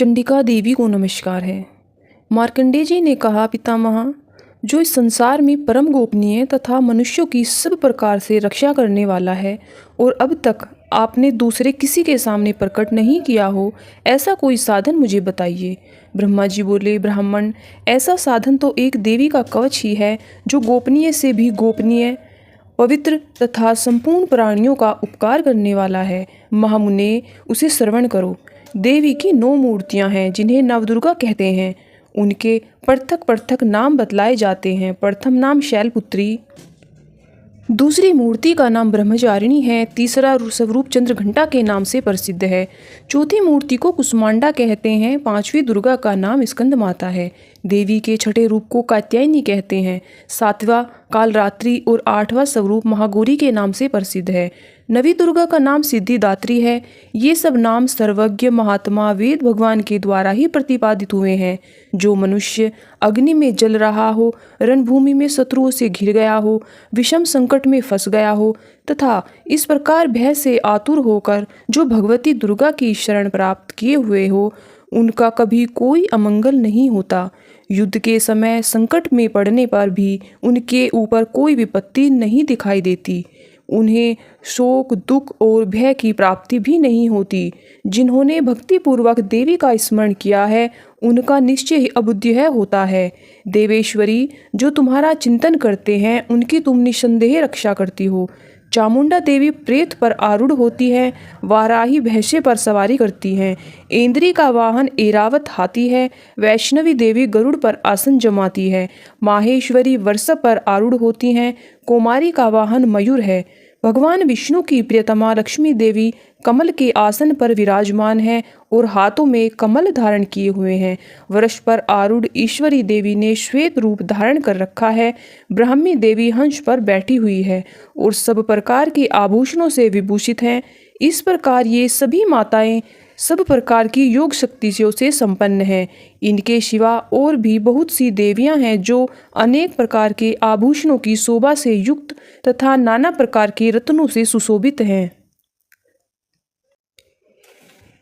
चंडिका देवी को नमस्कार है। मार्कंडेय जी ने कहा, पितामह, जो इस संसार में परम गोपनीय तथा मनुष्यों की सब प्रकार से रक्षा करने वाला है और अब तक आपने दूसरे किसी के सामने प्रकट नहीं किया हो, ऐसा कोई साधन मुझे बताइए। ब्रह्मा जी बोले, ब्राह्मण, ऐसा साधन तो एक देवी का कवच ही है जो गोपनीय से भी गोपनीय, पवित्र तथा संपूर्ण प्राणियों का उपकार करने वाला है। महामुने, उसे श्रवण करो। देवी की 9 मूर्तियां हैं जिन्हें नवदुर्गा कहते हैं। उनके पृथक पृथक नाम बतलाए जाते हैं। प्रथम नाम शैलपुत्री, दूसरी मूर्ति का नाम ब्रह्मचारिणी है, तीसरा स्वरूप चंद्रघंटा के नाम से प्रसिद्ध है, चौथी मूर्ति को कुसुमांडा कहते हैं, पांचवी दुर्गा का नाम स्कंद माता है, देवी के छठे रूप को कात्यायनी कहते हैं, सातवां कालरात्रि और आठवां स्वरूप महागौरी के नाम से प्रसिद्ध है, नवी दुर्गा का नाम सिद्धिदात्री है। ये सब नाम सर्वज्ञ महात्मा वेद भगवान के द्वारा ही प्रतिपादित हुए हैं। जो मनुष्य अग्नि में जल रहा हो, रणभूमि में शत्रुओं से घिर गया हो, विषम संकट में फंस गया हो तथा इस प्रकार भय से आतुर होकर जो भगवती दुर्गा की शरण प्राप्त किए हुए हो, उनका कभी कोई अमंगल नहीं होता। युद्ध के समय संकट में पड़ने पर भी उनके ऊपर कोई विपत्ति नहीं दिखाई देती। उन्हें शोक, दुख और भय की प्राप्ति भी नहीं होती। जिन्होंने भक्तिपूर्वक देवी का स्मरण किया है, उनका निश्चय ही अबुद्धि होता है। देवेश्वरी, जो तुम्हारा चिंतन करते हैं, उनकी तुम निसंदेह रक्षा करती हो। चामुंडा देवी प्रेत पर आरूढ़ होती है, वाराही भैंसे पर सवारी करती हैं, इंद्री का वाहन ऐरावत हाथी है, वैष्णवी देवी गरुड़ पर आसन जमाती है, माहेश्वरी वृषभ पर आरूढ़ होती हैं, कुमारी का वाहन मयूर है। भगवान विष्णु की प्रियतमा लक्ष्मी देवी कमल के आसन पर विराजमान है और हाथों में कमल धारण किए हुए हैं। वृष पर आरूढ़ ईश्वरी देवी ने श्वेत रूप धारण कर रखा है। ब्राह्मी देवी हंस पर बैठी हुई है और सब प्रकार के आभूषणों से विभूषित हैं। इस प्रकार ये सभी माताएं सब प्रकार की योग शक्तियों से संपन्न हैं। इनके सिवा और भी बहुत सी देवियां हैं जो अनेक प्रकार के आभूषणों की शोभा से युक्त तथा नाना प्रकार के रत्नों से सुशोभित हैं।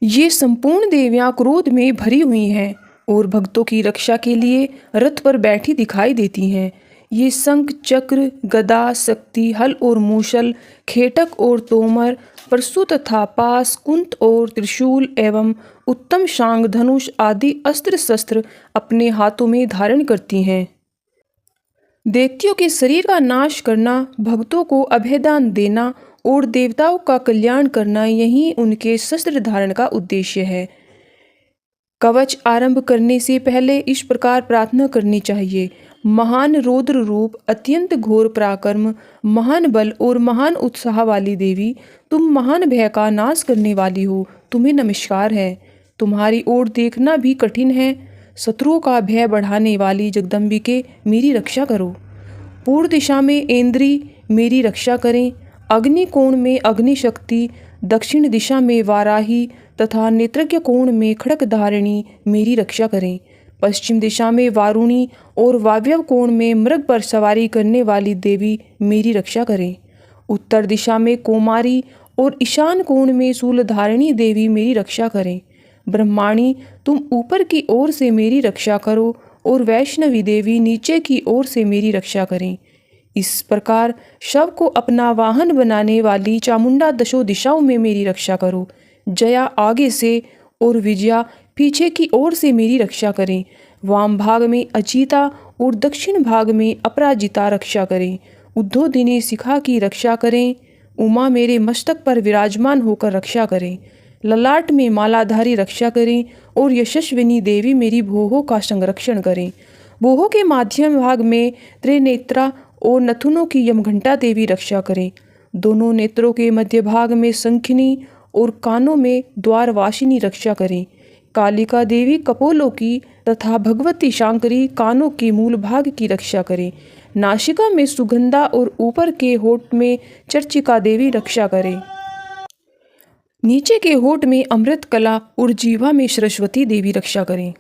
ये संपूर्ण देवियां क्रोध में भरी हुई हैं और भक्तों की रक्षा के लिए रथ पर बैठी दिखाई देती हैं। ये शंख, चक्र, गदा, शक्ति, हल और मूसल, खेटक और तोमर, परशु तथा पास, कुंत और त्रिशूल एवं उत्तम शांग, धनुष आदि अस्त्र शस्त्र अपने हाथों में धारण करती हैं। दैत्यों के शरीर का नाश करना, भक्तों को अभयदान देना और देवताओं का कल्याण करना, यही उनके शस्त्र धारण का उद्देश्य है। कवच आरंभ करने से पहले इस प्रकार प्रार्थना करनी चाहिए। महान रौद्र रूप, अत्यंत घोर पराक्रम, महान बल और महान उत्साह वाली देवी, तुम महान भय का नाश करने वाली हो, तुम्हें नमस्कार है। तुम्हारी ओर देखना भी कठिन है। शत्रुओं का भय बढ़ाने वाली जगदम्बिके, मेरी रक्षा करो। पूर्व दिशा में इंद्री मेरी रक्षा करें, अग्नि कोण में अग्नि शक्ति, दक्षिण दिशा में वाराही तथा नेत्रज्ञ कोण में खड़क धारिणी मेरी रक्षा करें। पश्चिम दिशा में वारुणी और वायव्य कोण में मृग पर सवारी करने वाली देवी मेरी रक्षा करें। उत्तर दिशा में कोमारी और ईशान कोण में शूलधारिणी देवी मेरी रक्षा करें। ब्रह्माणी, तुम ऊपर की ओर से मेरी रक्षा करो और वैष्णवी देवी नीचे की ओर से मेरी रक्षा करें। इस प्रकार शव को अपना वाहन बनाने वाली चामुंडा दशों दिशाओं में मेरी रक्षा करो। जया आगे से और विजया पीछे की ओर से मेरी रक्षा करें। वाम भाग में अचिता और दक्षिण भाग में अपराजिता रक्षा करें। उद्योदिनी शिखा की रक्षा करें। उमा मेरे मस्तक पर विराजमान होकर रक्षा करें। ललाट में मालाधारी रक्षा करें और यशस्विनी देवी मेरी भोहों का संरक्षण करें। भोहों के माध्यम भाग में त्रिनेत्रा और नथुनों की यमघंटा देवी रक्षा करें। दोनों नेत्रों के मध्य भाग में शंखिनी और कानों में द्वारवासिनी रक्षा करें। कालिका देवी कपोलों की तथा भगवती शांकरी कानों के मूल भाग की रक्षा करें। नासिका में सुगंधा और ऊपर के होठ में चर्चिका देवी रक्षा करें। नीचे के होठ में अमृत कला और जीवा में सरस्वती देवी रक्षा करें।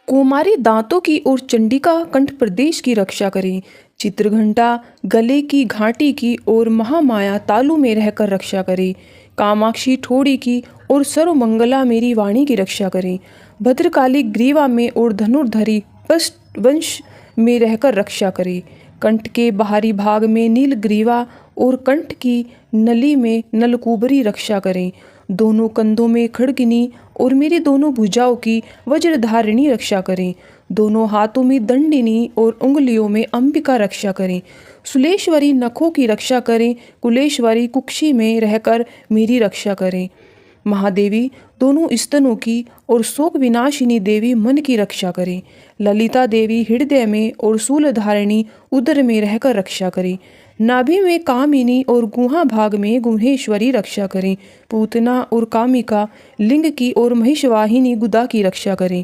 कुमारी दांतों की और चंडिका कंठ प्रदेश की रक्षा करें। चित्रघंटा गले की घाटी की और महामाया तालु में रहकर रक्षा करे। कामाक्षी ठोड़ी की और सर्वमंगला मेरी वाणी की रक्षा करे। भद्रकाली ग्रीवा में और धनुर्धरी वंश में रहकर रक्षा करे। कंठ के बाहरी भाग में नीलग्रीवा और कंठ की नली में नलकूबरी रक्षा करें। दोनों कंधों में खड़गिनी और मेरी दोनों भुजाओं की वज्रधारिणी रक्षा करें। दोनों हाथों में दंडिनी और उंगलियों में अंबिका रक्षा करें। सुलेश्वरी नखों की रक्षा करें। कुलेश्वरी कुक्षी में रहकर मेरी रक्षा करें। महादेवी दोनों स्तनों की और शोक विनाशिनी देवी मन की रक्षा करें। ललिता देवी हृदय में और शूलधारिणी उदर में रहकर रक्षा करें। नाभि में कामिनी और गुहा भाग में गुहेश्वरी रक्षा करें। पूतना और कामिका लिंग की और महिषवाहिनी गुदा की रक्षा करें।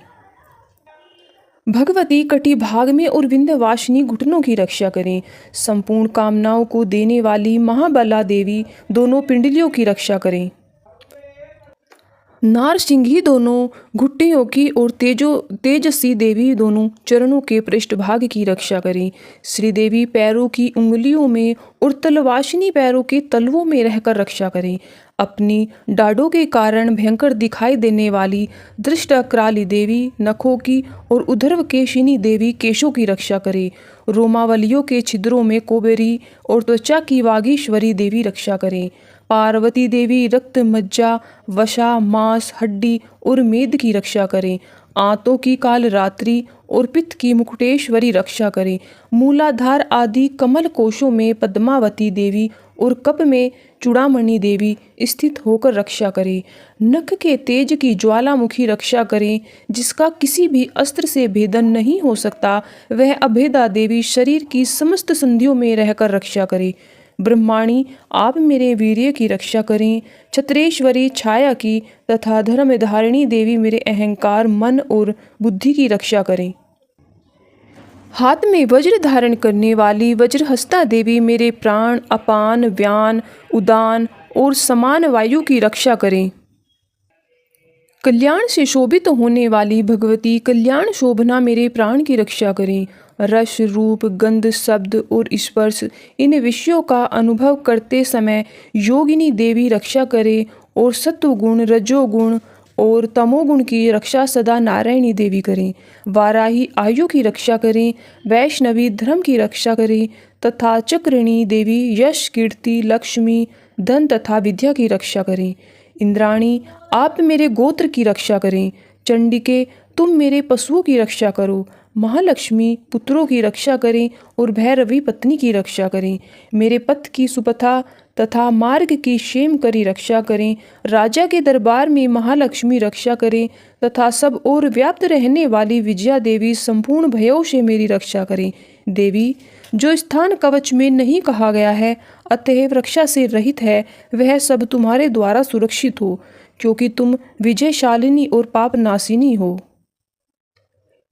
भगवती कटी भाग में और विंध्यवासिनी घुटनों की रक्षा करें। संपूर्ण कामनाओं को देने वाली महाबला देवी दोनों पिंडलियों की रक्षा करें। नारसिंही दोनों घुट्टियों की और तेजस्वी देवी दोनों चरणों के पृष्ठभाग की रक्षा करें। श्रीदेवी पैरों की उंगलियों में और तलवासिनी पैरों के तलवों में रहकर रक्षा करें। अपनी डाढ़ों के कारण भयंकर दिखाई देने वाली दृष्टक्राली देवी नखों की और उर्ध्वकेशिनी देवी केशों की रक्षा करे। रोमावलियों के छिद्रों में कोबेरी और त्वचा की वागीश्वरी देवी रक्षा करें। पार्वती देवी रक्त मज्जा वसा मांस हड्डी और मेद की रक्षा करें। आंतों की काल रात्रि और पित्त की मुकुटेश्वरी रक्षा करें। मूलाधार आदि कमल कोशों में पद्मावती देवी और कप में चूड़ामणि देवी स्थित होकर रक्षा करें। नख के तेज की ज्वालामुखी रक्षा करें, जिसका किसी भी अस्त्र से भेदन नहीं हो सकता। वह अभेदा देवी शरीर की समस्त संधियों में रहकर रक्षा करे। ब्रह्माणी आप मेरे वीर्य की रक्षा करें। छत्रेश्वरी छाया की तथा धर्मधारिणी देवी मेरे अहंकार मन और बुद्धि की रक्षा करें। हाथ में वज्र धारण करने वाली वज्रहस्ता देवी मेरे प्राण अपान व्यान उदान और समान वायु की रक्षा करें। कल्याण से शोभित होने वाली भगवती कल्याण शोभना मेरे प्राण की रक्षा करें। रस रूप गंध शब्द और स्पर्श इन विषयों का अनुभव करते समय योगिनी देवी रक्षा करे और सत्वगुण रजोगुण और तमोगुण की रक्षा सदा नारायणी देवी करें। वाराही आयु की रक्षा करें। वैष्णवी धर्म की रक्षा करें तथा चक्रिणी देवी यश कीर्ति लक्ष्मी धन तथा विद्या की रक्षा करें। इंद्राणी आप मेरे गोत्र की रक्षा करें। चंडिके तुम मेरे पशुओं की रक्षा करो। महालक्ष्मी पुत्रों की रक्षा करें और भैरवी पत्नी की रक्षा करें। मेरे पथ की सुपथा तथा मार्ग की क्षेम करी रक्षा करें। राजा के दरबार में महालक्ष्मी रक्षा करें तथा सब और व्याप्त रहने वाली विजया देवी संपूर्ण भयों से मेरी रक्षा करें। देवी जो स्थान कवच में नहीं कहा गया है अतएव रक्षा से रहित है, वह सब तुम्हारे द्वारा सुरक्षित हो, क्योंकि तुम विजयशालिनी और पापनाशिनी हो।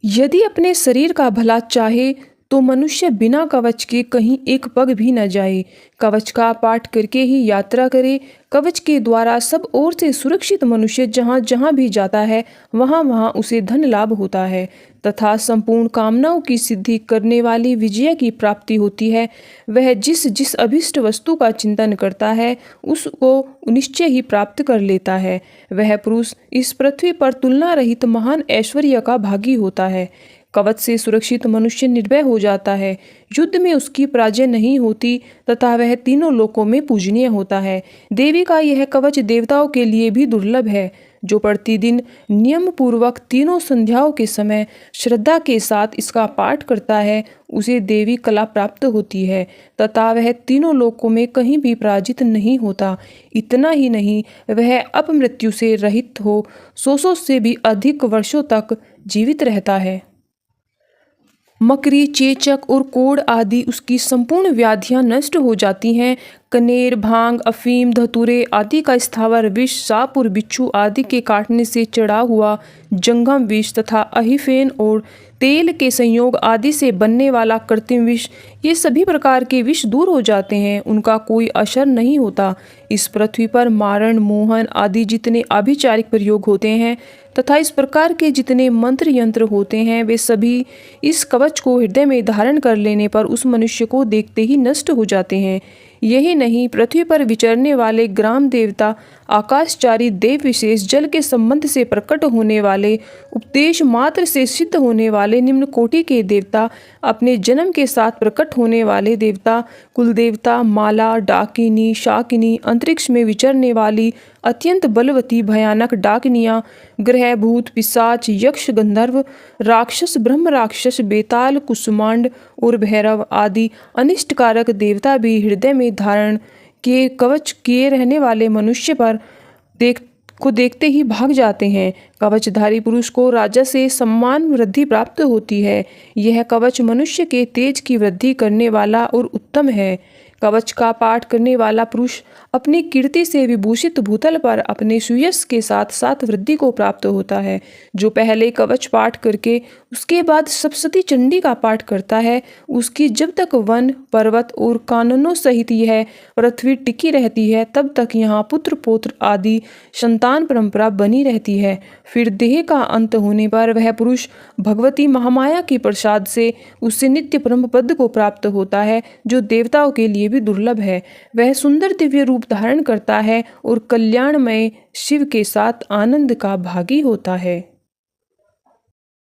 यदि अपने शरीर का भला चाहे तो मनुष्य बिना कवच के कहीं एक पग भी न जाए। कवच का पाठ करके ही यात्रा करे। कवच के द्वारा सब ओर से सुरक्षित मनुष्य जहाँ जहाँ भी जाता है वहाँ वहाँ उसे धन लाभ होता है तथा संपूर्ण कामनाओं की सिद्धि करने वाली विजय की प्राप्ति होती है। वह जिस जिस अभिष्ट वस्तु का चिंतन करता है उसको निश्चय ही प्राप्त कर लेता है। वह पुरुष इस पृथ्वी पर तुलना रहित महान ऐश्वर्य का भागी होता है। कवच से सुरक्षित मनुष्य निर्भय हो जाता है। युद्ध में उसकी पराजय नहीं होती तथा वह तीनों लोकों में पूजनीय होता है। देवी का यह कवच देवताओं के लिए भी दुर्लभ है। जो प्रतिदिन नियम पूर्वक तीनों संध्याओं के समय श्रद्धा के साथ इसका पाठ करता है उसे देवी कला प्राप्त होती है तथा वह तीनों लोकों में कहीं भी पराजित नहीं होता। इतना ही नहीं, वह अपमृत्यु से रहित हो 100 से भी अधिक वर्षों तक जीवित रहता है। मकरी चेचक और कोढ़ आदि उसकी संपूर्ण व्याधियां नष्ट हो जाती हैं। कनेर भांग अफीम धतूरे आदि का स्थावर विष सांप और बिच्छू आदि के काटने से चढ़ा हुआ जंगम विष तथा अहिफेन और तेल के संयोग आदि से बनने वाला कृत्रिम विष, ये सभी प्रकार के विष दूर हो जाते हैं, उनका कोई असर नहीं होता। इस पृथ्वी पर मारण, मोहन आदि जितने आभिचारिक प्रयोग होते हैं तथा इस प्रकार के जितने मंत्र यंत्र होते हैं, वे सभी इस कवच को हृदय में धारण कर लेने पर उस मनुष्य को देखते ही नष्ट हो जाते हैं। यही नहीं, पृथ्वी पर विचरने वाले ग्राम देवता, आकाशचारी देव विशेष, जल के संबंध से प्रकट होने वाले, उपदेश मात्र से सिद्ध होने वाले निम्न कोटि के देवता, अपने जन्म के साथ प्रकट होने वाले देवता, कुल देवता, माला, डाकिनी, शाकिनी, अंतरिक्ष में विचरने वाली अत्यंत बलवती भयानक डाकिनियाँ, ग्रह, भूत, पिशाच, यक्ष, गंधर्व, राक्षस, ब्रह्म राक्षस, बेताल, कुसुमांड और भैरव आदि अनिष्टकारक देवता भी हृदय में धारण किए कवच किए रहने वाले मनुष्य पर देखते ही भाग जाते हैं। कवचधारी पुरुष को राजा से सम्मान वृद्धि प्राप्त होती है। यह कवच मनुष्य के तेज की वृद्धि करने वाला और उत्तम है। कवच का पाठ करने वाला पुरुष अपनी कीर्ति से विभूषित भूतल पर अपने सुयश के साथ साथ वृद्धि को प्राप्त होता है। जो पहले कवच पाठ करके उसके बाद सप्तशती चंडी का पाठ करता है, उसकी जब तक वन, पर्वत और काननों सहित यह पृथ्वी टिकी रहती है, तब तक यहाँ पुत्र पौत्र आदि संतान परंपरा बनी रहती है। फिर देह का अंत होने पर वह पुरुष भगवती महामाया के प्रसाद से उससे नित्य परम पद को प्राप्त होता है, जो देवताओं के लिए भी दुर्लभ है। वह सुंदर दिव्य रूप धारण करता है और कल्याणमय शिव के साथ आनंद का भागी होता है।